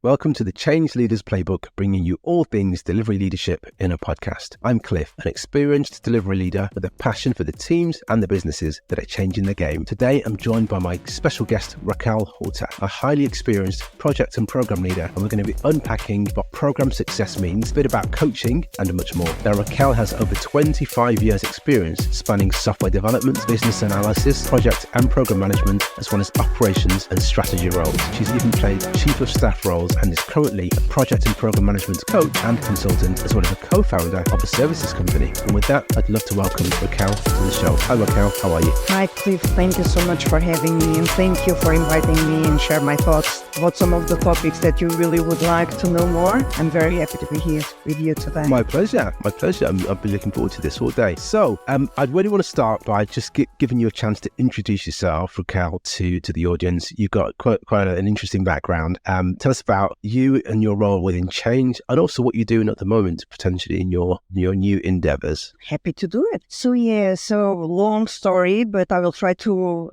Welcome to the Change Leaders Playbook, bringing you all things delivery leadership in a podcast. I'm Cliff, an experienced delivery leader with a passion for the teams and the businesses that are changing the game. Today, I'm joined by my special guest, Raquel Horta, a highly experienced project and program leader, and we're going to be unpacking what program success means, a bit about coaching, and much more. Now, Raquel has over 25 years experience spanning software development, business analysis, project and program management, as well as operations and strategy roles. She's even played chief of staff roles and is currently a project and program management coach and consultant, as well as a co-founder of a services company. And with that, I'd love to welcome Raquel to the show. Hi Raquel, how are you? Hi Cliff, thank you so much for having me, and thank you for inviting me and share my thoughts about some of the topics that you really would like to know more. I'm very happy to be here with you today. My pleasure. I've been looking forward to this all day. So I really want to start by just giving you a chance to introduce yourself, Raquel, to the audience. You've got quite an interesting background. Tell us about you and your role within Change, and also what you're doing at the moment, potentially in your new endeavors. Happy to do it. So long story, but I will try to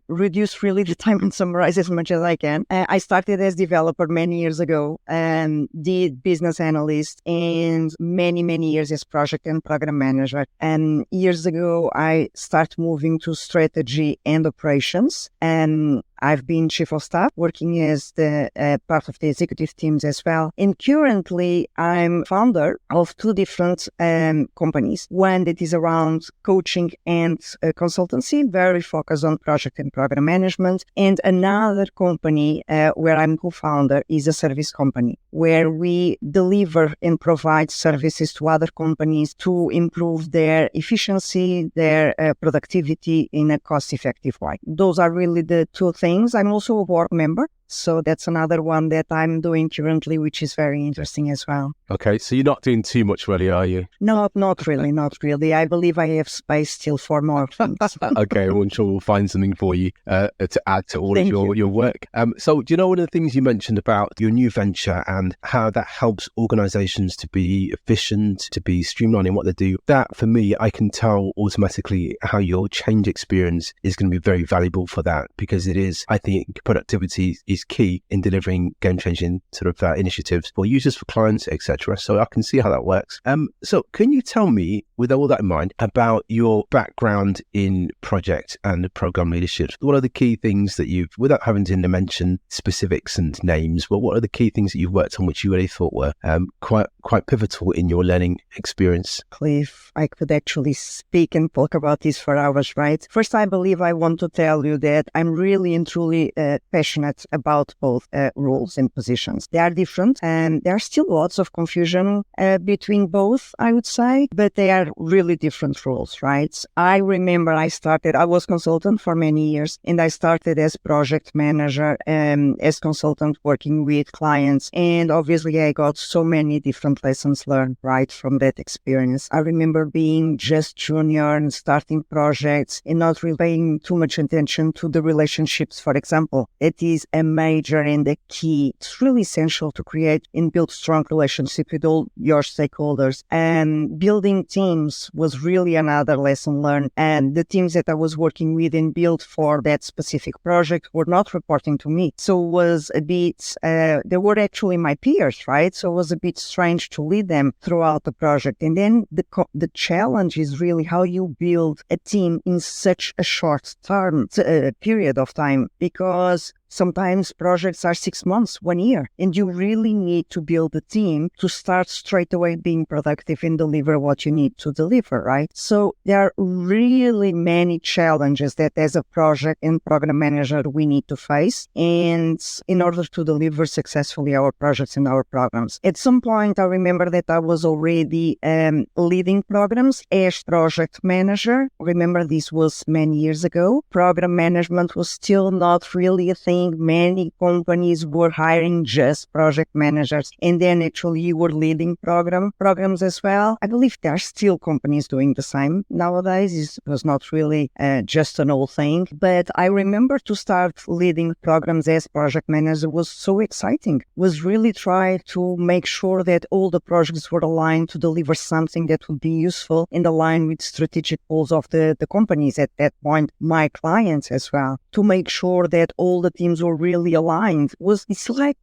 reduce really the time and summarize as much as I can. I started as developer many years ago and did business analyst and many years as project and program manager. And years ago, I started moving to strategy and operations, and I've been chief of staff, working as the part of the executive teams as well. And currently, I'm founder of two different companies. One that is around coaching and consultancy, very focused on project and program management. And another company where I'm co-founder is a service company, where we deliver and provide services to other companies to improve their efficiency, their productivity in a cost-effective way. Those are really the two things. I'm also a board member, so that's another one that I'm doing currently, which is very interesting as well. Okay, so you're not doing too much really, are you? No, not really. I believe I have space still for more things. Okay, well, I'm sure we'll find something for you to add to all of your work. So do you know one of the things you mentioned about your new venture and how that helps organizations to be efficient, to be streamlined in what they do? That, for me, I can tell automatically how your change experience is going to be very valuable for that, because it is, I think, productivity is key in delivering game-changing sort of initiatives for users, for clients, etc. So I can see how that works. So can you tell me, with all that in mind, about your background in project and program leadership? What are the key things that you've, without having to mention specifics and names, what are the key things that you've worked on which you really thought were quite pivotal in your learning experience? Cliff, I could actually speak and talk about this for hours, right? First, I believe I want to tell you that I'm really and truly passionate about both roles and positions. They are different, and there are still lots of confusion between both, I would say, but they are really different roles, right? I remember I was consultant for many years, and I started as project manager and as consultant working with clients. And obviously I got so many different lessons learned right from that experience. I remember being just junior and starting projects and not really paying too much attention to the relationships, for example. It is a major and a key. It's really essential to create and build strong relationships with all your stakeholders. And building teams was really another lesson learned. And the teams that I was working with and built for that specific project were not reporting to me. So it was a bit, they were actually my peers, right? So it was a bit strange to lead them throughout the project. And then the challenge is really how you build a team in such a short term period of time, because sometimes projects are 6 months, 1 year, and you really need to build a team to start straight away being productive and deliver what you need to deliver, right? So there are really many challenges that as a project and program manager we need to face, and in order to deliver successfully our projects and our programs. At some point, I remember that I was already leading programs as project manager. Remember, this was many years ago. Program management was still not really a thing. Many companies were hiring just project managers, and then actually you were leading programs as well. I believe there are still companies doing the same nowadays. It was not really just an old thing, but I remember to start leading programs as project manager was so exciting. Was really try to make sure that all the projects were aligned to deliver something that would be useful and aligned with strategic goals of the companies at that point, my clients as well, to make sure that all the teams teams were really aligned. It's like,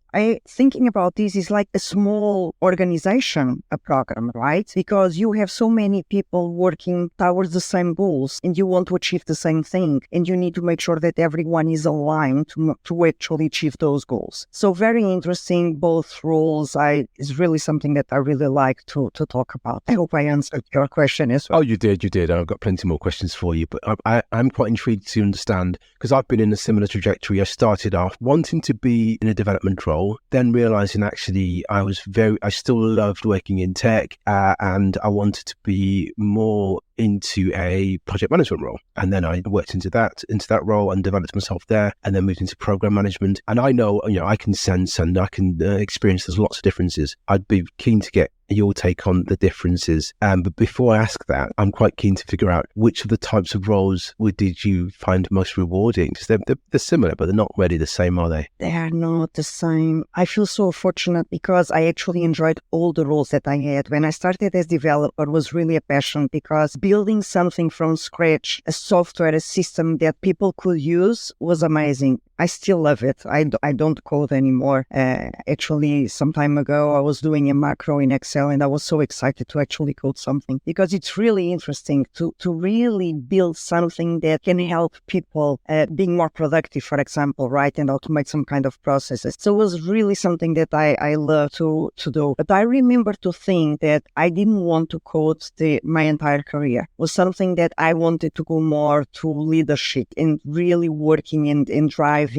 thinking about this is like a small organization, a program, right? Because you have so many people working towards the same goals and you want to achieve the same thing. And you need to make sure that everyone is aligned to actually achieve those goals. So very interesting, both roles. Is really something that I really like to talk about. I hope I answered your question as well. Oh, you did. I've got plenty more questions for you, but I'm quite intrigued to understand, because I've been in a similar trajectory. I started off wanting to be in a development role, then realizing actually I still loved working in tech, and I wanted to be more into a project management role. And then I worked into that role and developed myself there, and then moved into program management. And I know, I can sense and I can experience there's lots of differences. I'd be keen to get your take on the differences. But before I ask that, I'm quite keen to figure out which of the types of roles did you find most rewarding? Because they're similar, but they're not really the same, are they? They are not the same. I feel so fortunate because I actually enjoyed all the roles that I had. When I started as developer, it was really a passion, because building something from scratch, a software, a system that people could use, was amazing. I still love it. I don't code anymore. Actually, some time ago, I was doing a macro in Excel, and I was so excited to actually code something, because it's really interesting to really build something that can help people being more productive, for example, right? And automate some kind of processes. So it was really something that I love to do. But I remember to think that I didn't want to code my entire career. It was something that I wanted to go more to leadership and really working and driving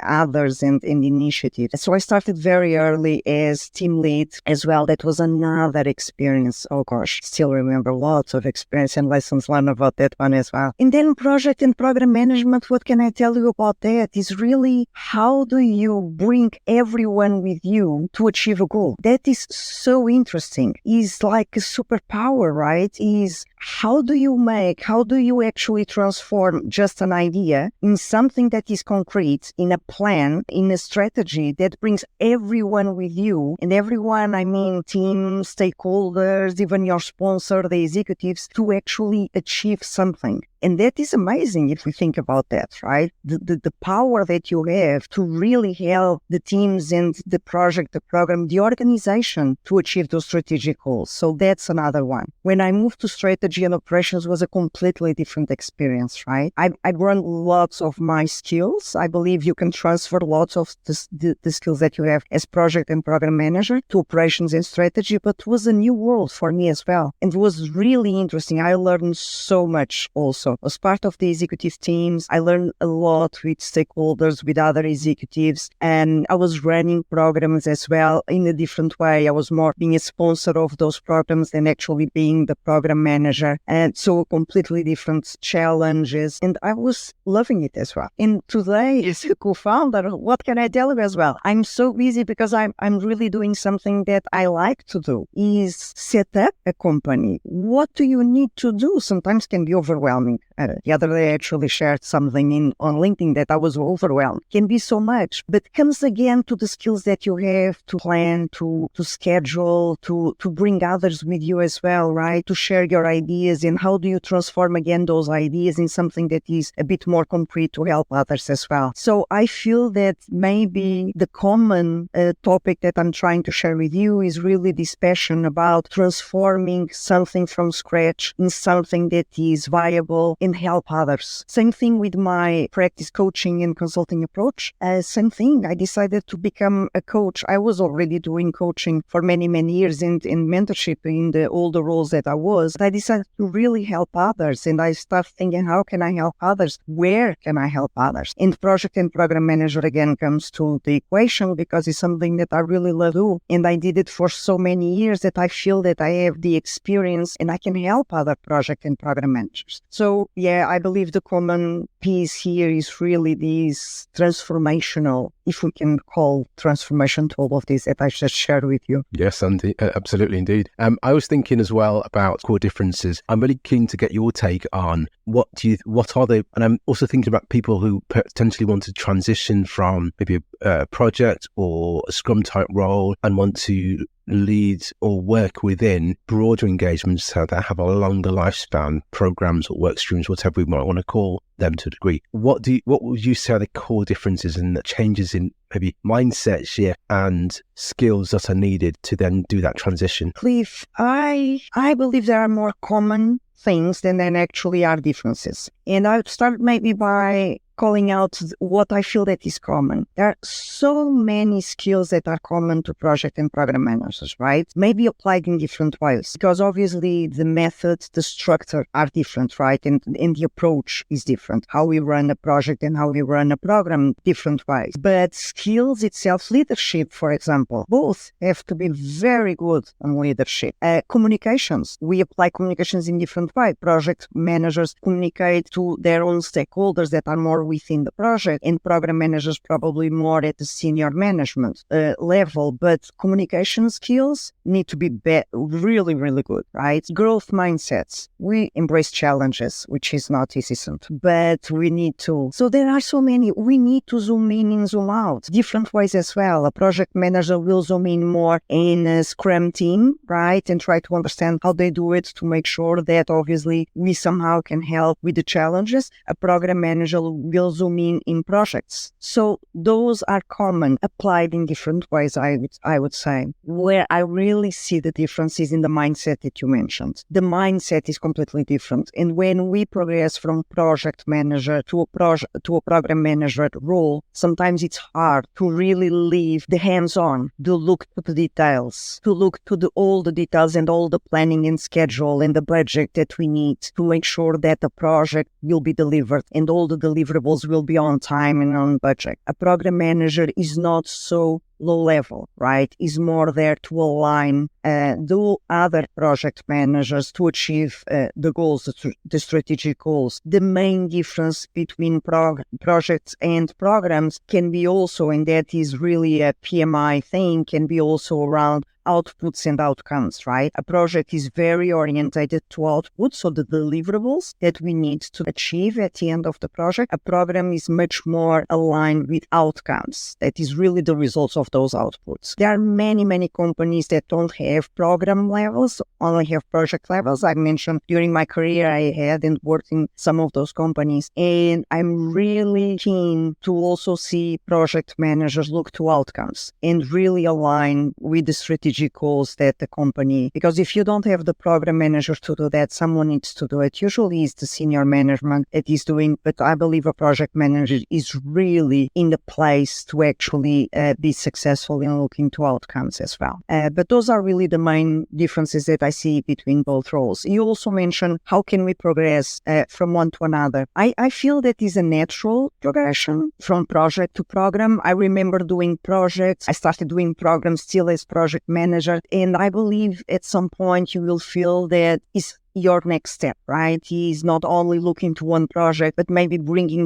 others and initiatives. So I started very early as team lead as well. That was another experience. Oh gosh, still remember lots of experience and lessons learned about that one as well. And then project and program management, what can I tell you about that? Is really, how do you bring everyone with you to achieve a goal? That is so interesting. Is like a superpower, right? Is how do you actually transform just an idea in something that is concrete, in a plan, in a strategy that brings everyone with you, and everyone, I mean team, stakeholders, even your sponsor, the executives, to actually achieve something. And that is amazing if we think about that, right? The power that you have to really help the teams and the project, the program, the organization to achieve those strategic goals. So that's another one. When I moved to strategy and operations, was a completely different experience, right? I learned lots of my skills. I believe you can transfer lots of the skills that you have as project and program manager to operations and strategy, but it was a new world for me as well. And it was really interesting. I learned so much also. As part of the executive teams, I learned a lot with stakeholders, with other executives, and I was running programs as well in a different way. I was more being a sponsor of those programs than actually being the program manager. And so completely different challenges. And I was loving it as well. And today, as a co-founder, what can I tell you as well? I'm so busy because I'm really doing something that I like to do, is set up a company. What do you need to do? Sometimes can be overwhelming. The other day I actually shared something on LinkedIn that I was overwhelmed. Can be so much, but comes again to the skills that you have to plan, to schedule, to bring others with you as well, right? To share your ideas, and how do you transform again those ideas in something that is a bit more concrete to help others as well. So I feel that maybe the common topic that I'm trying to share with you is really this passion about transforming something from scratch in something that is viable and help others. Same thing with my practice coaching and consulting approach. Same thing. I decided to become a coach. I was already doing coaching for many, many years and mentorship in all the roles that I was. I decided to really help others, and I started thinking, how can I help others? Where can I help others? And project and program manager again comes to the equation, because it's something that I really love to do. And I did it for so many years that I feel that I have the experience and I can help other project and program managers. So yeah, I believe the common piece here is really this transformational, if we can call transformation to all of this that I just shared with you. Yes, absolutely indeed. I was thinking as well about core differences. I'm really keen to get your take on what are they? And I'm also thinking about people who potentially want to transition from maybe a project or a Scrum type role and want to lead or work within broader engagements that have a longer lifespan, programs or work streams, whatever we might want to call them to a degree. What would you say are the core differences and the changes in maybe mindset shift and skills that are needed to then do that transition? Cliff, I believe there are more common things than there actually are differences. And I would start maybe by calling out what I feel that is common. There are so many skills that are common to project and program managers, right? Maybe applied in different ways, because obviously the method, the structure are different, right? And the approach is different. How we run a project and how we run a program, different ways. But skills itself, leadership, for example, both have to be very good on leadership. Communications, we apply communications in different ways. Project managers communicate to their own stakeholders that are more within the project, and program managers probably more at the senior management level. But communication skills need to be really, really good, right? Growth mindsets. We embrace challenges, which is not easy, but we need to. So there are so many. We need to zoom in and zoom out. Different ways as well. A project manager will zoom in more in a Scrum team, right? And try to understand how they do it to make sure that obviously we somehow can help with the challenges. A program manager will zoom in projects. So those are common, applied in different ways, I would say. Where I really see the difference is in the mindset that you mentioned. The mindset is completely different. And when we progress from project manager to a program manager role, sometimes it's hard to really leave the hands-on, to look to the details, to look to all the details and all the planning and schedule and the budget that we need to make sure that the project will be delivered and all the deliverables will be on time and on budget. A program manager is not so low level, right? Is more there to align the other project managers to achieve the goals, the strategic goals. The main difference between projects and programs can be also, and that is really a PMI thing, can be also around outputs and outcomes, right? A project is very orientated to outputs, so the deliverables that we need to achieve at the end of the project. A program is much more aligned with outcomes. That is really the results of those outputs. There are many, many companies that don't have program levels, only have project levels. I mentioned during my career I had and worked in some of those companies, and I'm really keen to also see project managers look to outcomes and really align with the strategic goals that the company, because if you don't have the program manager to do that, someone needs to do it. Usually it's the senior management that is doing, but I believe a project manager is really in the place to actually be successful in looking to outcomes as well. But those are really the main differences that I see between both roles. You also mentioned how can we progress from one to another. I feel that is a natural progression from project to program. I remember doing projects. I started doing programs still as project manager, and I believe at some point you will feel that is your next step, right? He's not only looking to one project, but maybe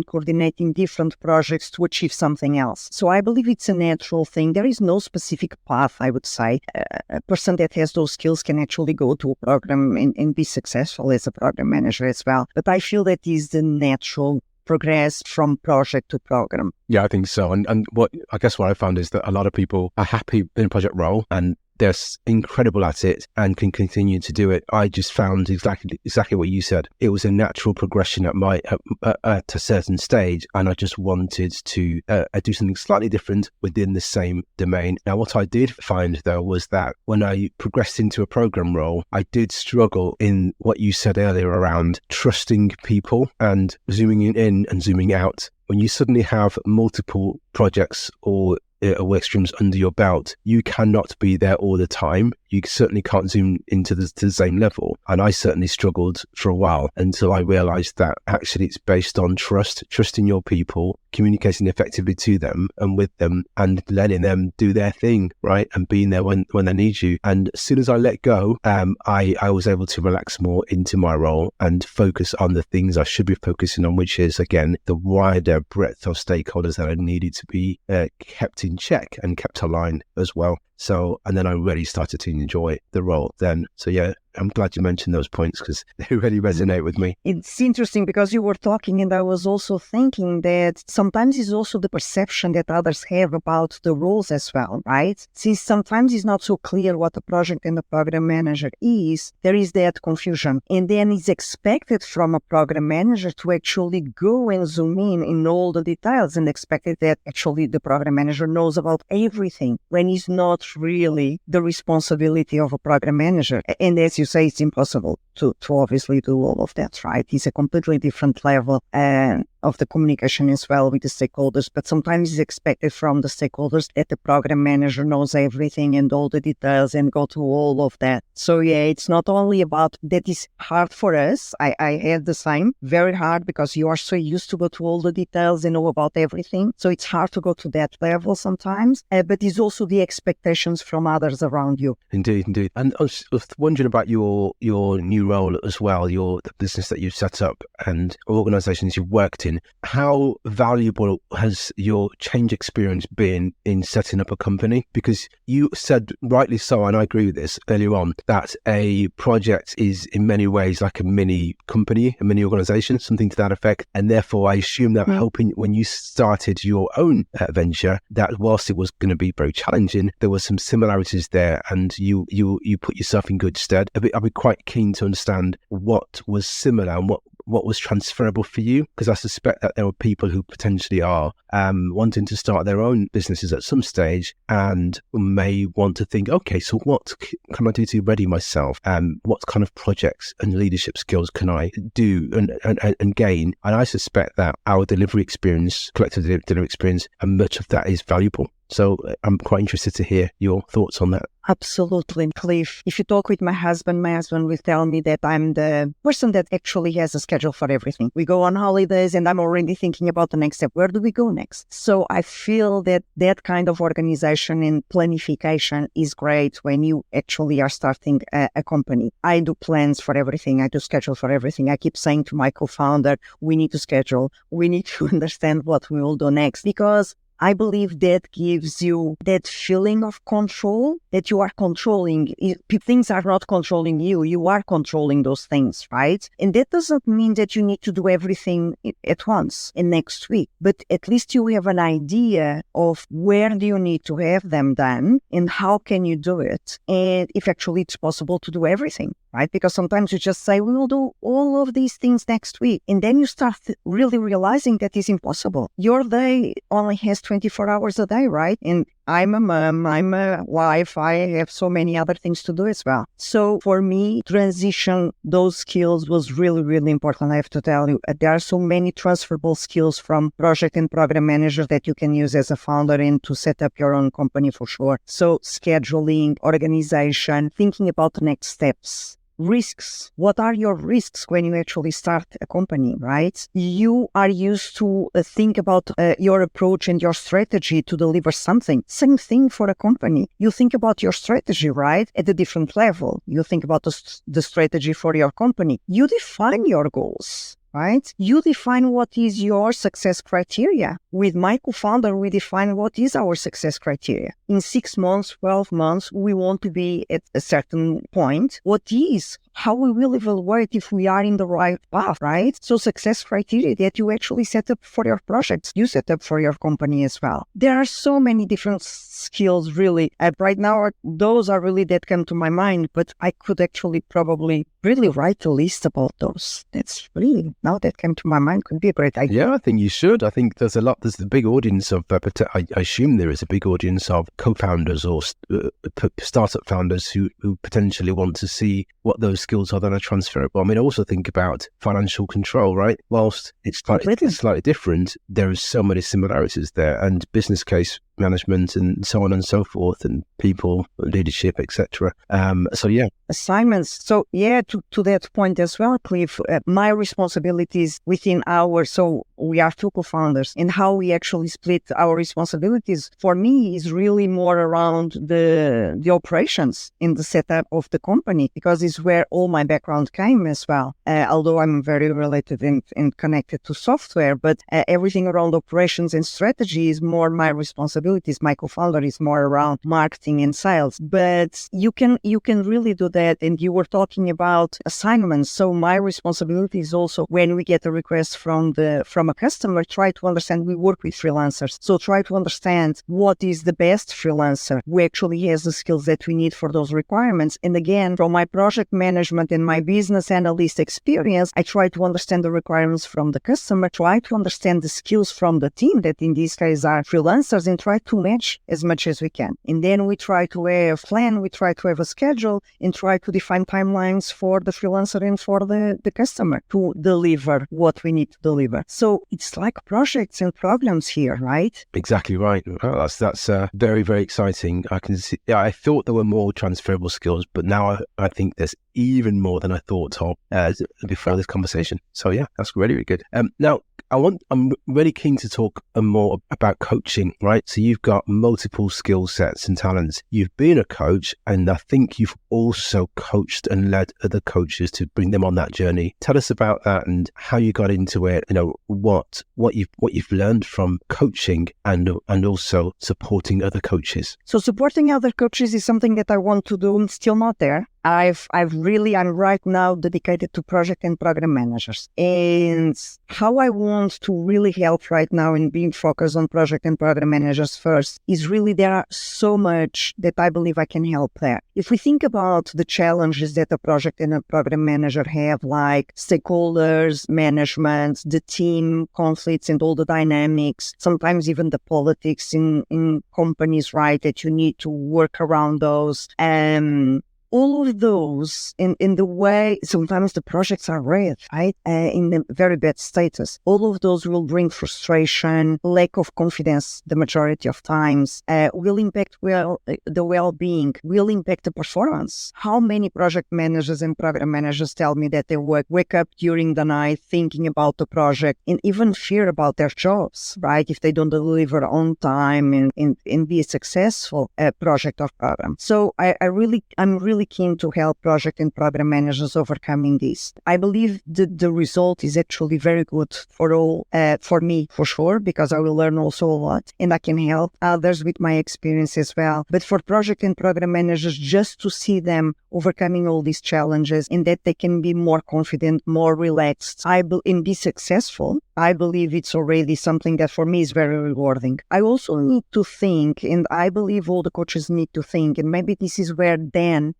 coordinating different projects to achieve something else. So I believe it's a natural thing. There is no specific path, I would say. A person that has those skills can actually go to a program and be successful as a program manager as well. But I feel that is the natural progress from project to program. Yeah, I think so. And what I found is that a lot of people are happy in a project role and they're incredible at it and can continue to do it. I just found exactly what you said. It was a natural progression at a certain stage, and I just wanted to do something slightly different within the same domain. Now, what I did find though was that when I progressed into a program role, I did struggle in what you said earlier around trusting people and zooming in and zooming out. When you suddenly have multiple projects or work streams under your belt, you cannot be there all the time. You certainly can't zoom into the same level. And I certainly struggled for a while until I realized that actually it's based on trusting your people, communicating effectively to them and with them and letting them do their thing, right? And being there when they need you. And as soon as I let go, I was able to relax more into my role and focus on the things I should be focusing on, which is, again, the wider breadth of stakeholders that I needed to be kept in check and kept aligned as well. So, and then I really started to enjoy the role then. So yeah, I'm glad you mentioned those points because they really resonate with me. It's interesting because you were talking and I was also thinking that sometimes it's also the perception that others have about the roles as well, right? Since sometimes it's not so clear what a project and a program manager is, there is that confusion. And then it's expected from a program manager to actually go and zoom in all the details, and expected that actually the program manager knows about everything when it's not really the responsibility of a program manager. And as you say, it's impossible to obviously do all of that, right? It's a completely different level of the communication as well with the stakeholders, but sometimes it's expected from the stakeholders that the program manager knows everything and all the details and go through all of that. So yeah, it's not only about that. Is hard for us. I had the same, very hard, because you are so used to go to all the details and know about everything. So it's hard to go to that level sometimes, but it's also the expectations from others around you. Indeed. And I was wondering about your new role as well, the business that you've set up and organizations you've worked in. How valuable has your change experience been in setting up a company? Because you said, rightly so, and I agree with this earlier on, that a project is in many ways like a mini company, a mini organization, something to that effect. And therefore, I assume that helping when you started your own venture, that whilst it was going to be very challenging, there were some similarities there, and you put yourself in good stead. I'd be quite keen to understand what was similar and what was transferable for you, because I suspect that there are people who potentially are wanting to start their own businesses at some stage and may want to think, okay, so what can I do to ready myself? What kind of projects and leadership skills can I do and gain? And I suspect that our delivery experience, collective delivery experience, and much of that is valuable. So I'm quite interested to hear your thoughts on that. Absolutely, Cliff. If you talk with my husband will tell me that I'm the person that actually has a schedule for everything. We go on holidays and I'm already thinking about the next step. Where do we go next? So I feel that that kind of organization and planification is great when you actually are starting a company. I do plans for everything. I do schedule for everything. I keep saying to my co-founder, we need to schedule. We need to understand what we will do next, because I believe that gives you that feeling of control, that you are controlling. Things are not controlling you. You are controlling those things, right? And that doesn't mean that you need to do everything at once and next week, but at least you have an idea of where do you need to have them done and how can you do it. And if actually it's possible to do everything, right? Because sometimes you just say, we will do all of these things next week. And then you start really realizing that is impossible. Your day only has 24 hours a day, right? And I'm a mom, I'm a wife, I have so many other things to do as well. So for me, transition those skills was really, really important. I have to tell you, there are so many transferable skills from project and program manager that you can use as a founder and to set up your own company for sure. So scheduling, organization, thinking about the next steps. Risks. What are your risks when you actually start a company, right? You are used to think about your approach and your strategy to deliver something. Same thing for a company. You think about your strategy, right? At a different level. You think about the strategy for your company. You define your goals, right? You define what is your success criteria. With my co-founder, we define what is our success criteria. In 6 months, 12 months, we want to be at a certain point. What is? How we will evaluate if we are in the right path, right? So success criteria that you actually set up for your projects, you set up for your company as well. There are so many different skills, really. Right now, those are really that come to my mind, but I could actually probably really write a list about those. That's really, now that came to my mind, could be a great idea. Yeah, I think you should. I think there's a big audience of, I assume there is a big audience of co-founders or startup founders who potentially want to see what those skills are that are transferable. I mean, I also think about financial control, right? Whilst it's slightly different, there is so many similarities there, and business case management and so on and so forth, and people, leadership, etc. So yeah. Assignments. So yeah, to that point as well, Cliff, my responsibilities within so we are 2 co-founders, and how we actually split our responsibilities for me is really more around the operations in the setup of the company, because it's where all my background came as well. Although I'm very related and connected to software, but everything around operations and strategy is more my responsibility. responsibilities. My co-founder is more around marketing and sales, but you can really do that. And you were talking about assignments. So my responsibility is also, when we get a request from a customer, try to understand. We work with freelancers, so try to understand what is the best freelancer who actually has the skills that we need for those requirements. And again, from my project management and my business analyst experience, I try to understand the requirements from the customer, try to understand the skills from the team, that in this case are freelancers, and try to match as much as we can. And then we try to have a plan, we try to have a schedule, and try to define timelines for the freelancer and for the customer to deliver what we need to deliver. So it's like projects and programs here, right? Exactly right. Well, that's very, very exciting. I can see. Yeah, I thought there were more transferable skills, but now I think there's even more than I thought of before this conversation. So yeah, that's really, really good. Now I'm really keen to talk more about coaching, right? So you've got multiple skill sets and talents. You've been a coach, and I think you've also coached and led other coaches to bring them on that journey. Tell us about that and how you got into it. You know, what you've learned from coaching and also supporting other coaches. So supporting other coaches is something that I want to do. I'm still not there. I'm right now dedicated to project and program managers. And how I want to really help right now in being focused on project and program managers first is really, there are so much that I believe I can help there. If we think about the challenges that a project and a program manager have, like stakeholders, management, the team conflicts and all the dynamics, sometimes even the politics in companies, right, that you need to work around those. All of those in the way sometimes the projects are red, right? In a very bad status. All of those will bring frustration, lack of confidence the majority of times, will impact the well-being, will impact the performance. How many project managers and program managers tell me that they wake up during the night thinking about the project and even fear about their jobs, right? If they don't deliver on time and be a successful project or program. So I'm really keen to help project and program managers overcoming this. I believe the result is actually very good for all, for me for sure, because I will learn also a lot and I can help others with my experience as well. But for project and program managers, just to see them overcoming all these challenges and that they can be more confident, more relaxed, and be successful, I believe it's already something that for me is very rewarding. I also need to think, and I believe all the coaches need to think, and maybe this is where then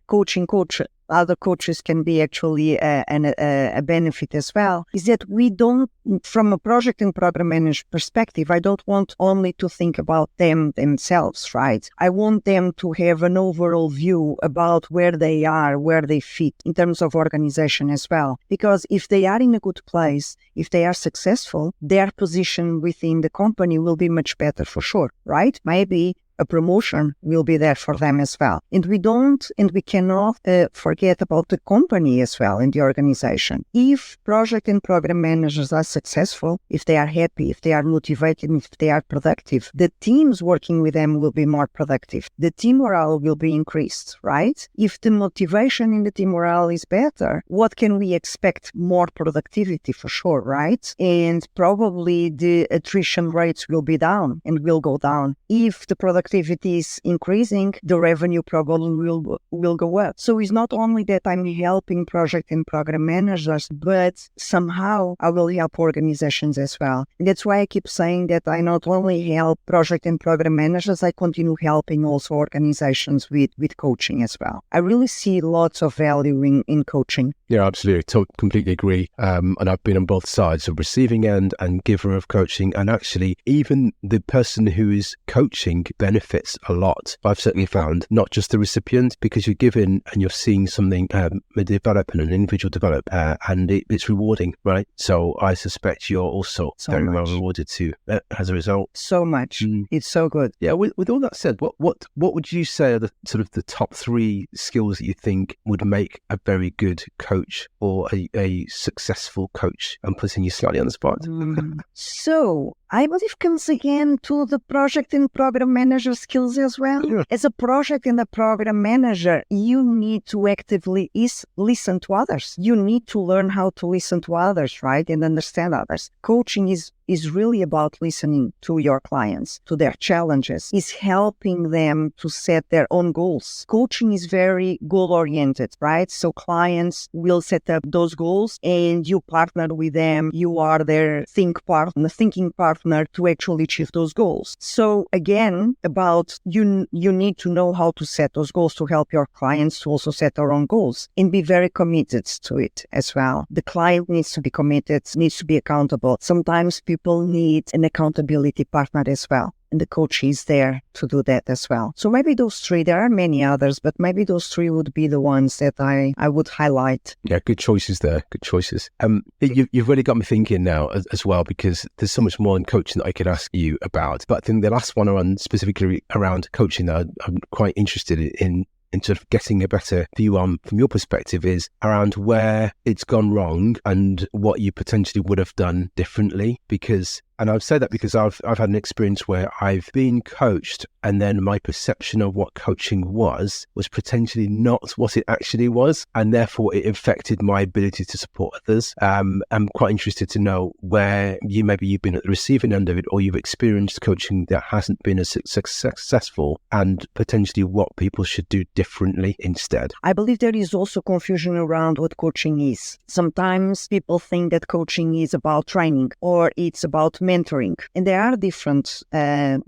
other coaches can be actually a benefit as well, is that we don't, from a project and program manager perspective, I don't want only to think about themselves, right? I want them to have an overall view about where they are, where they fit in terms of organization as well. Because if they are in a good place, if they are successful, their position within the company will be much better for sure, right? Maybe a promotion will be there for them as well. And we cannot forget about the company as well in the organization. If project and program managers are successful, if they are happy, if they are motivated, if they are productive, the teams working with them will be more productive. The team morale will be increased, right? If the motivation in the team morale is better, what can we expect? More productivity for sure, right? And probably the attrition rates will be down and will go down. If the productivity is increasing, the revenue probably will go up. So it's not only that I'm helping project and program managers, but somehow I will help organizations as well. And that's why I keep saying that I not only help project and program managers, I continue helping also organizations with coaching as well. I really see lots of value in coaching. Yeah, absolutely. Completely agree. And I've been on both sides, of receiving end and giver of coaching. And actually, even the person who is coaching benefits a lot. I've certainly found, not just the recipient, because you're giving and you're seeing something develop and an individual develop, and it's rewarding, right? So I suspect you're also very well rewarded too as a result. So much. It's so good. Yeah. With all that said, what would you say are the sort of the top 3 skills that you think would make a very good coach or a successful coach? I'm putting you slightly on the spot. So I believe comes again to the project and program manager skills as well. Yeah. As a project and a program manager, you need to actively listen to others. You need to learn how to listen to others, right? And understand others. Coaching is really about listening to your clients, to their challenges, is helping them to set their own goals. Coaching is very goal-oriented, right? So clients will set up those goals and you partner with them. You are their thinking partner to actually achieve those goals. So again, about you need to know how to set those goals to help your clients to also set their own goals and be very committed to it as well. The client needs to be committed, needs to be accountable. Sometimes people need an accountability partner as well. And the coach is there to do that as well. So maybe those three, there are many others, but maybe those three would be the ones that I would highlight. Yeah, good choices there. Good choices. You've really got me thinking now as well, because there's so much more in coaching that I could ask you about. But I think the last one specifically around coaching that I'm quite interested in sort of getting a better view on from your perspective is around where it's gone wrong and what you potentially would have done differently. And I've said that because I've had an experience where I've been coached and then my perception of what coaching was potentially not what it actually was, and therefore it affected my ability to support others. I'm quite interested to know where you've been at the receiving end of it, or you've experienced coaching that hasn't been as successful, and potentially what people should do differently instead. I believe there is also confusion around what coaching is. Sometimes people think that coaching is about training or it's about mentoring. And there are different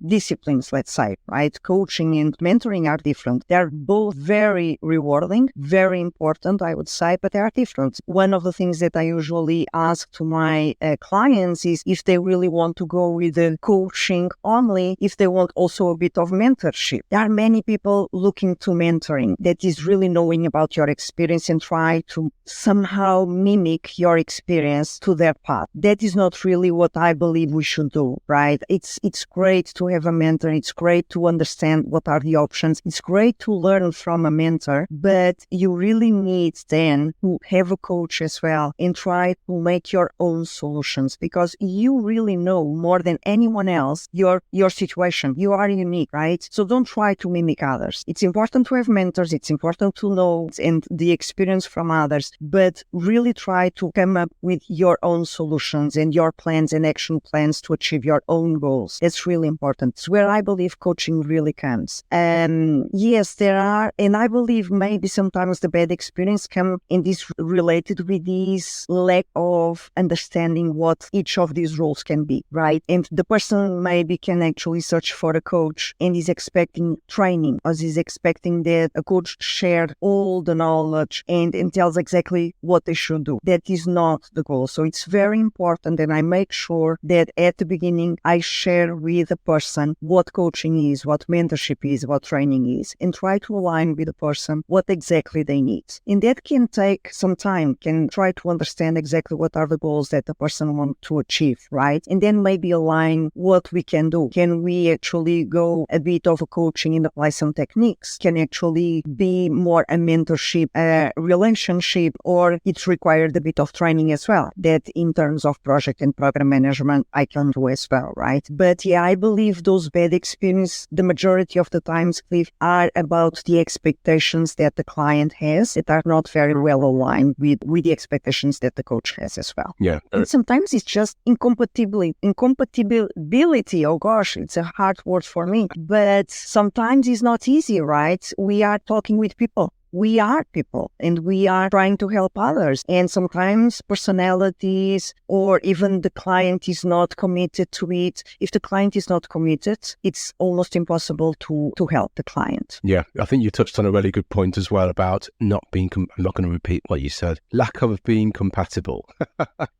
disciplines, let's say, right? Coaching and mentoring are different. They are both very rewarding, very important, I would say, but they are different. One of the things that I usually ask to my clients is if they really want to go with the coaching only, if they want also a bit of mentorship. There are many people looking to mentoring, that is really knowing about your experience and try to somehow mimic your experience to their path. That is not really what I believe we should do, right? It's great to have a mentor. It's great to understand what are the options. It's great to learn from a mentor, but you really need then to have a coach as well and try to make your own solutions, because you really know more than anyone else your situation. You are unique, right? So don't try to mimic others. It's important to have mentors. It's important to know and the experience from others, but really try to come up with your own solutions and your plans and action plans to achieve your own goals. It's really important. It's where I believe coaching really comes. Yes, there are, and I believe maybe sometimes the bad experience come in this related with this lack of understanding what each of these roles can be, right? And the person maybe can actually search for a coach and is expecting training, or is expecting that a coach shared all the knowledge and tells exactly what they should do. That is not the goal. So it's very important, and I make sure that at the beginning I share with the person what coaching is, what mentorship is, what training is, and try to align with the person what exactly they need. And that can take some time, can try to understand exactly what are the goals that the person wants to achieve, right? And then maybe align what we can do. Can we actually go a bit of a coaching and apply some techniques? Can actually be more a mentorship, relationship, or it's required a bit of training as well, that in terms of project and program management I can do as well, right? But yeah, I believe those bad experiences, the majority of the times, Cliff, are about the expectations that the client has that are not very well aligned with the expectations that the coach has as well. Yeah. And sometimes it's just incompatibility. Oh gosh, it's a hard word for me. But sometimes it's not easy, right? We are talking with people. We are people and we are trying to help others. And sometimes personalities or even the client is not committed to it. If the client is not committed, it's almost impossible to help the client. Yeah, I think you touched on a really good point as well about not being, I'm not going to repeat what you said, lack of being compatible,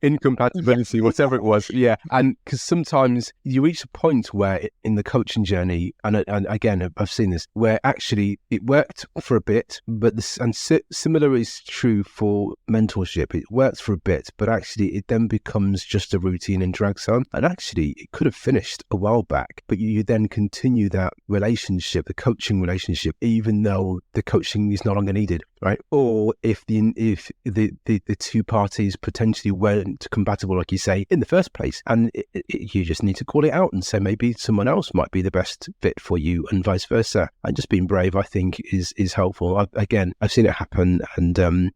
incompatibility, whatever it was. Yeah, and because sometimes you reach a point where in the coaching journey, and again, I've seen this, where actually it worked for a bit, but similar is true for mentorship. It works for a bit, but actually it then becomes just a routine and drags on. And actually it could have finished a while back, but you then continue that relationship, the coaching relationship, even though the coaching is no longer needed. right? Or if the two parties potentially weren't compatible, like you say, in the first place, and you just need to call it out and say maybe someone else might be the best fit for you, and vice versa. And just being brave, I think, is helpful. I've seen it happen, and I'm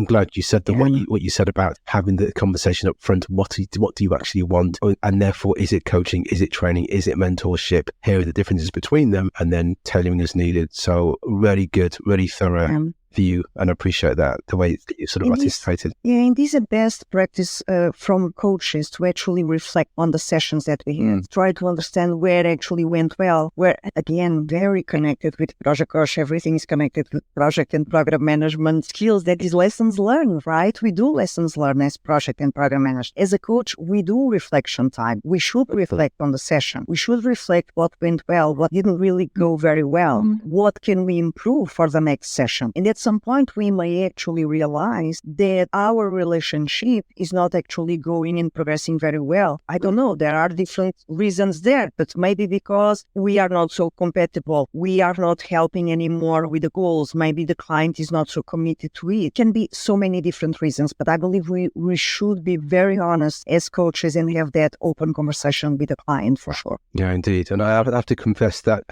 glad you said what you said about having the conversation up front. What do you actually want, and therefore, is it coaching? Is it training? Is it mentorship? Here are the differences between them, and then tailoring as needed. So really good, really thorough view, and I appreciate that, the way that you sort of anticipated. And this is a best practice from coaches to actually reflect on the sessions that we had. Try to understand where actually went well, where, again, very connected with project coach. Everything is connected with project and program management skills. That is lessons learned, right? We do lessons learned as project and program managers. As a coach, we do reflection time. We should reflect on the session. We should reflect what went well, what didn't really go very well. What can we improve for the next session? And at some point, we may actually realize that our relationship is not actually going and progressing very well. I don't know. There are different reasons there, but maybe because we are not so compatible. We are not helping anymore with the goals. Maybe the client is not so committed to it. It can be so many different reasons, but I believe we should be very honest as coaches and have that open conversation with the client for sure. Yeah, indeed. And I have to confess that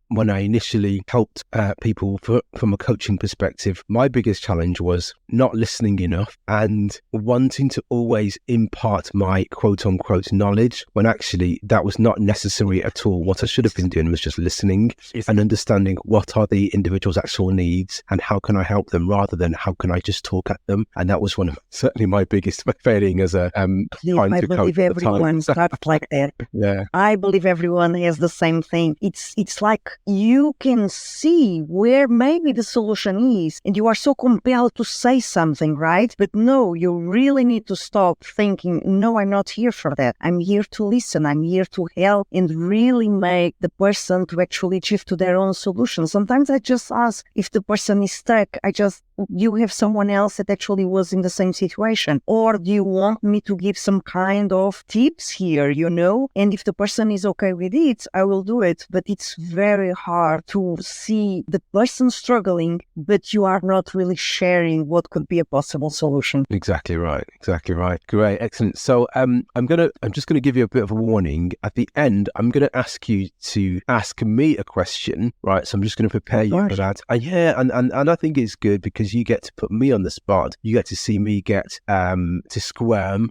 when I initially helped people from a coaching perspective, my biggest challenge was not listening enough and wanting to always impart my quote unquote knowledge, when actually that was not necessary at all. What I should have been doing was just listening and understanding what are the individual's actual needs and how can I help them, rather than how can I just talk at them. And that was certainly my biggest failing as a I believe everyone starts like that. Yeah, I believe everyone has the same thing. It's like you can see where maybe the solution is, and you are so compelled to say something, right? But no, you really need to stop thinking, no, I'm not here for that. I'm here to listen. I'm here to help and really make the person to actually shift to their own solution. Sometimes I just ask if the person is stuck. You have someone else that actually was in the same situation? Or do you want me to give some kind of tips here, And if the person is okay with it, I will do it. But it's very hard to see the person struggling, but you are not really sharing what could be a possible solution. Exactly right. Great, excellent. So I'm just gonna give you a bit of a warning. At the end, I'm gonna ask you to ask me a question, right? So I'm just gonna prepare you for that. And I think it's good because you get to put me on the spot. You get to see me get to squirm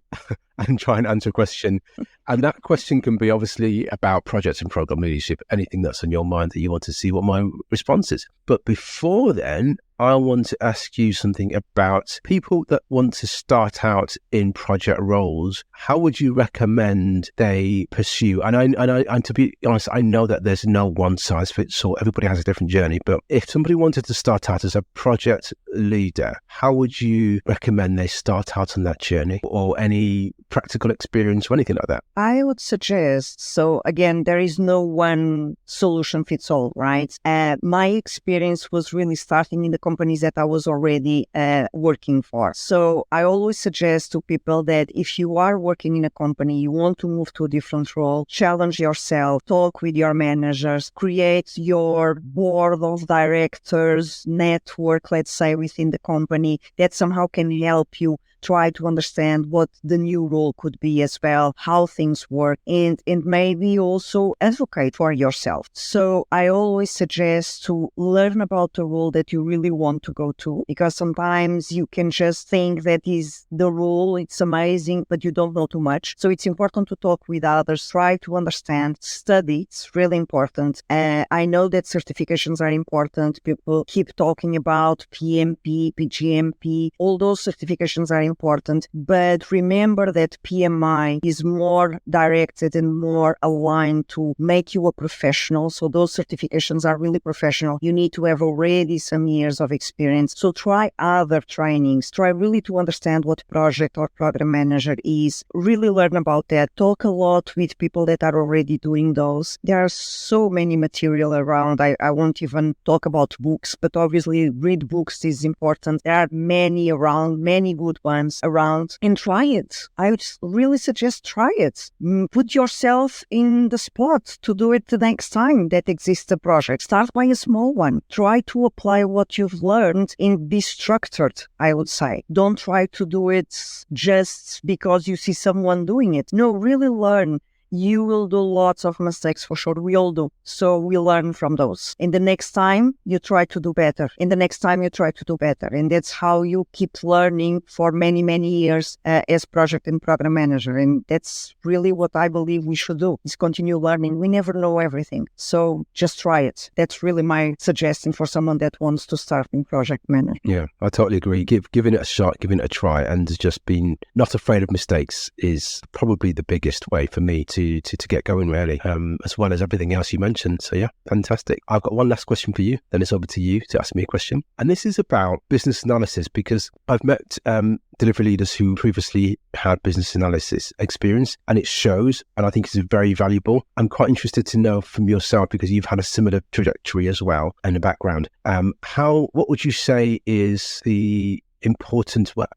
and try and answer a question. And that question can be obviously about projects and program leadership, anything that's on your mind that you want to see what my response is. But before then, I want to ask you something about people that want to start out in project roles. How would you recommend they pursue? And to be honest, I know that there's no one size fits all. Everybody has a different journey. But if somebody wanted to start out as a project leader, how would you recommend they start out on that journey, or any practical experience or anything like that? I would suggest, so again, there is no one solution fits all, right? My experience was really starting in the companies that I was already working for. So I always suggest to people that if you are working in a company, you want to move to a different role, challenge yourself, talk with your managers, create your board of directors network, let's say, within the company that somehow can help you try to understand what the new role could be as well, how things work, and maybe also advocate for yourself. So I always suggest to learn about the role that you really want to go to, because sometimes you can just think that is the role, it's amazing, but you don't know too much. So it's important to talk with others, try to understand, study. It's really important. I know that certifications are important. People keep talking about PMP, PGMP, all those certifications are important, but remember that PMI is more directed and more aligned to make you a professional. So those certifications are really professional. You need to have already some years of experience. So try other trainings. Try really to understand what project or program manager is. Really learn about that. Talk a lot with people that are already doing those. There are so many material around. I won't even talk about books, but obviously read books is important. There are many around, many good ones. sometimes around, and try it. I would really suggest try it. Put yourself in the spot to do it the next time that exists a project. Start by a small one. Try to apply what you've learned and be structured, I would say. Don't try to do it just because you see someone doing it. No, really learn. You will do lots of mistakes for sure. We all do. So we learn from those. And the next time you try to do better. And the next time you try to do better. And that's how you keep learning for many, many years as project and program manager. And that's really what I believe we should do, is continue learning. We never know everything. So just try it. That's really my suggestion for someone that wants to start in project management. Yeah, I totally agree. Giving it a shot, giving it a try, and just being not afraid of mistakes is probably the biggest way for me to get going, really, as well as everything else you mentioned. So yeah, fantastic. I've got one last question for you, then it's over to you to ask me a question. And this is about business analysis, because I've met delivery leaders who previously had business analysis experience, and it shows, and I think it's very valuable. I'm quite interested to know from yourself, because you've had a similar trajectory as well and a background. What would you say is the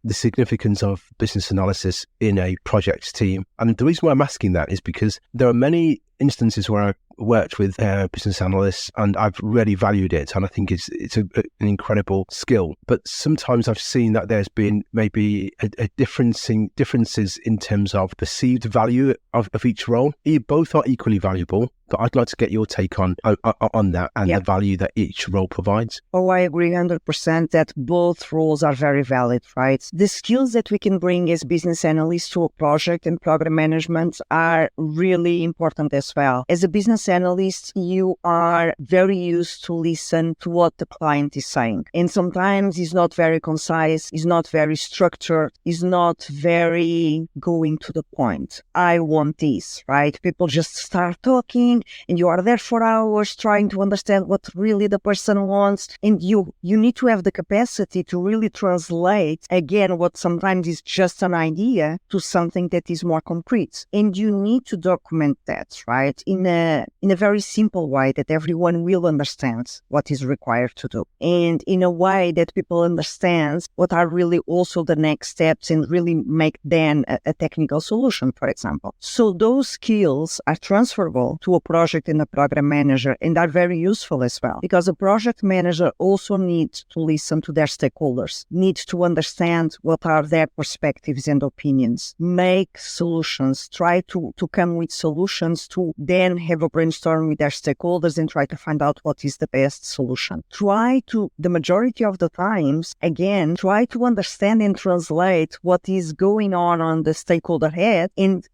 significance of business analysis in a project team? And the reason why I'm asking that is because there are many instances where I've worked with business analysts and I've really valued it, and I think it's an incredible skill. But sometimes I've seen that there's been maybe a differences in terms of perceived value of each role. Both are equally valuable, but I'd like to get your take on that and the value that each role provides. Oh, I agree 100% that both roles are very valid, right? The skills that we can bring as business analysts to a project and program management are really important as well. As a business analyst, you are very used to listen to what the client is saying. And sometimes it's not very concise, it's not very structured, it's not very going to the point. I want this, right? People just start talking and you are there for hours trying to understand what really the person wants. And you need to have the capacity to really translate, again, what sometimes is just an idea to something that is more concrete. And you need to document that, right? In a very simple way that everyone will understand what is required to do. And in a way that people understand what are really also the next steps and really make then a technical solution, for example. So those skills are transferable to a project and a program manager and are very useful as well, because a project manager also needs to listen to their stakeholders, needs to understand what are their perspectives and opinions, make solutions, try to come with solutions to then have a brainstorm with their stakeholders and try to find out what is the best solution. The majority of the times, again, try to understand and translate what is going on the stakeholder head and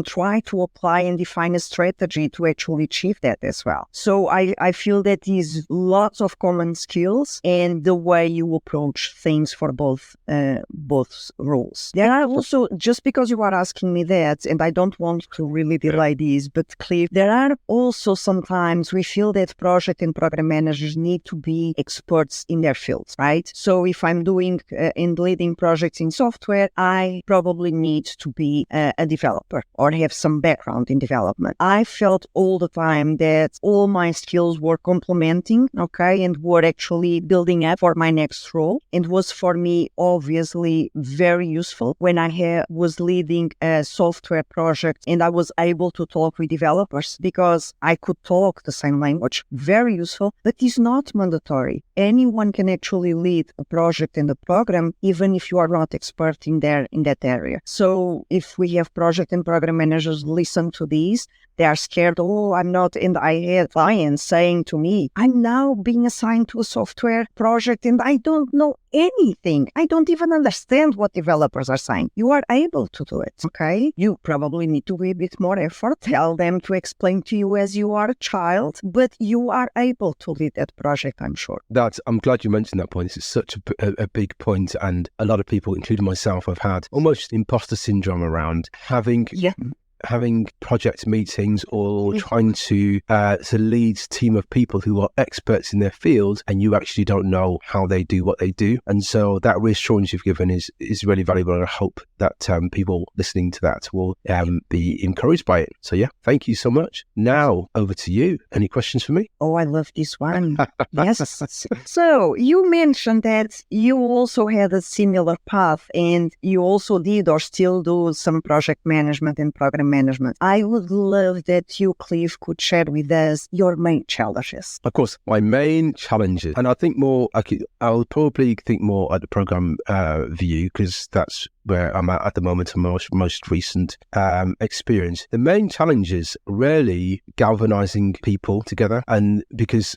try to apply and define a strategy to actually achieve that as well. So I feel that is lots of common skills and the way you approach things for both roles. There are also, just because you are asking me that, and I don't want to really delay these, but clear, there are also sometimes we feel that project and program managers need to be experts in their fields, right? So if I'm doing and leading projects in software, I probably need to be a developer or have some background in development. I felt all the time that all my skills were complementing, and were actually building up for my next role, and was for me obviously very useful when I was leading a software project and I was able to talk with developers because I could talk the same language. Very useful, but it's not mandatory. Anyone can actually lead a project and a program, even if you are not expert in that area. So if we have project and program managers listen to these, they are scared, I'm not, and I had clients saying to me, I'm now being assigned to a software project and I don't know anything. I don't even understand what developers are saying. You are able to do it, okay? You probably need to be a bit more effort, tell them to explain to you as you are a child, but you are able to lead that project, I'm sure. I'm glad you mentioned that point. It's such a big point, and a lot of people, including myself, have had almost imposter syndrome around having having project meetings or trying to lead a team of people who are experts in their field, and you actually don't know how they do what they do. And so that reassurance you've given is really valuable, and I hope that people listening to that will be encouraged by it. So yeah, thank you so much. Now over to you. Any questions for me? Oh, I love this one. Yes. So you mentioned that you also had a similar path, and you also did or still do some project management and program management. I would love that you, Cliff, could share with us your main challenges. Of course, my main challenges, and I think more, I'll probably think more at the program view, because that's where I'm at the moment, and most recent experience. The main challenge is really galvanizing people together. And because,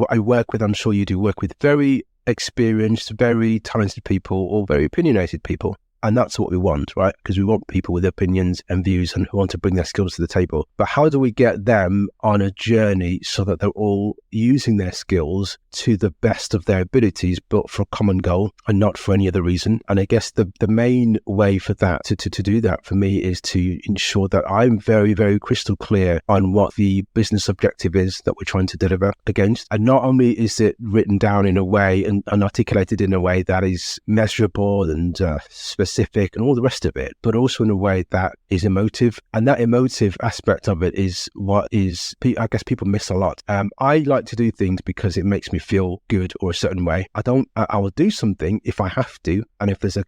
I work with, I'm sure you do work with very experienced, very talented people, or very opinionated people. And that's what we want, right? Because we want people with opinions and views and who want to bring their skills to the table. But how do we get them on a journey so that they're all using their skills to the best of their abilities, but for a common goal and not for any other reason? And I guess the main way for that, to do that for me, is to ensure that I'm very, very crystal clear on what the business objective is that we're trying to deliver against. And not only is it written down in a way and articulated in a way that is measurable and specific and all the rest of it, but also in a way that is emotive. And that emotive aspect of it is what is, I guess, people miss a lot. I like to do things because it makes me feel good or a certain way. I will do something if I have to, and if there's a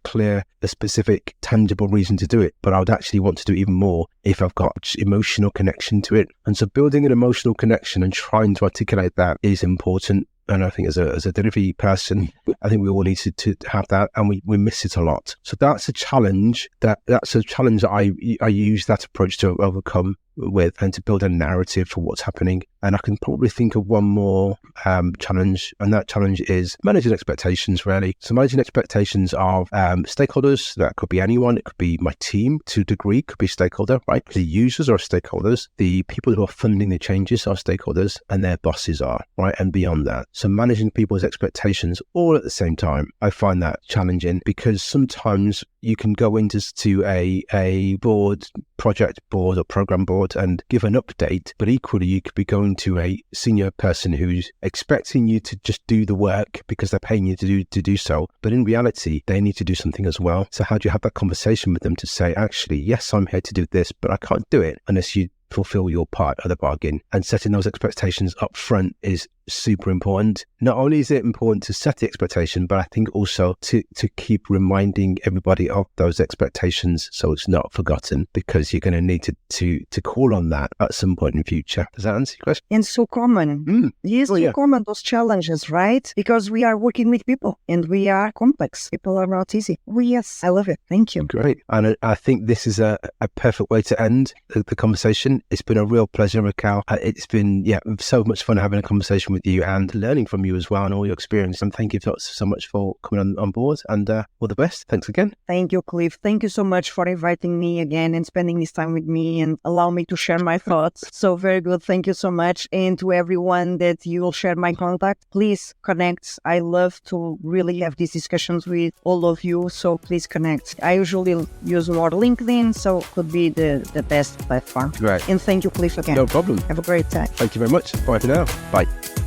specific, tangible reason to do it, but I would actually want to do even more if I've got emotional connection to it. And so building an emotional connection and trying to articulate that is important. And I think as a delivery person, I think we all need to have that, and we miss it a lot. So that's a challenge. That's a challenge that I use that approach to overcome with, and to build a narrative for what's happening. And I can probably think of one more challenge, and that challenge is managing expectations, really. So managing expectations of stakeholders. That could be anyone. It could be my team to a degree, could be stakeholder, right? The users are stakeholders. The people who are funding the changes are stakeholders, and their bosses are, right? And beyond that. So managing people's expectations all at the same time, I find that challenging, because sometimes you can go into a project board or program board and give an update, but equally you could be going to a senior person who's expecting you to just do the work because they're paying you to do so. But in reality, they need to do something as well. So how do you have that conversation with them to say, actually, yes, I'm here to do this, but I can't do it unless you fulfill your part of the bargain? And setting those expectations up front is super important. Not only is it important to set the expectation, but I think also to keep reminding everybody of those expectations so it's not forgotten, because you're going to need to call on that at some point in the future. Does that answer your question? And so common. Yes, common, those challenges, right? Because we are working with people and we are complex. People are not easy. Yes, I love it. Thank you. Great. And I think this is a perfect way to end the conversation. It's been a real pleasure, Raquel. It's been so much fun having a conversation with you and learning from you as well and all your experience. And thank you so much for coming on board, and all the best. Thanks again. Thank you, Cliff. Thank you so much for inviting me again and spending this time with me and allow me to share my thoughts. So very good. Thank you so much. And to everyone that you will share my contact, please connect. I love to really have these discussions with all of you. So please connect. I usually use more LinkedIn, so it could be the best platform. Right. And thank you, Cliff, again. No problem. Have a great time. Thank you very much. Bye for now. Bye.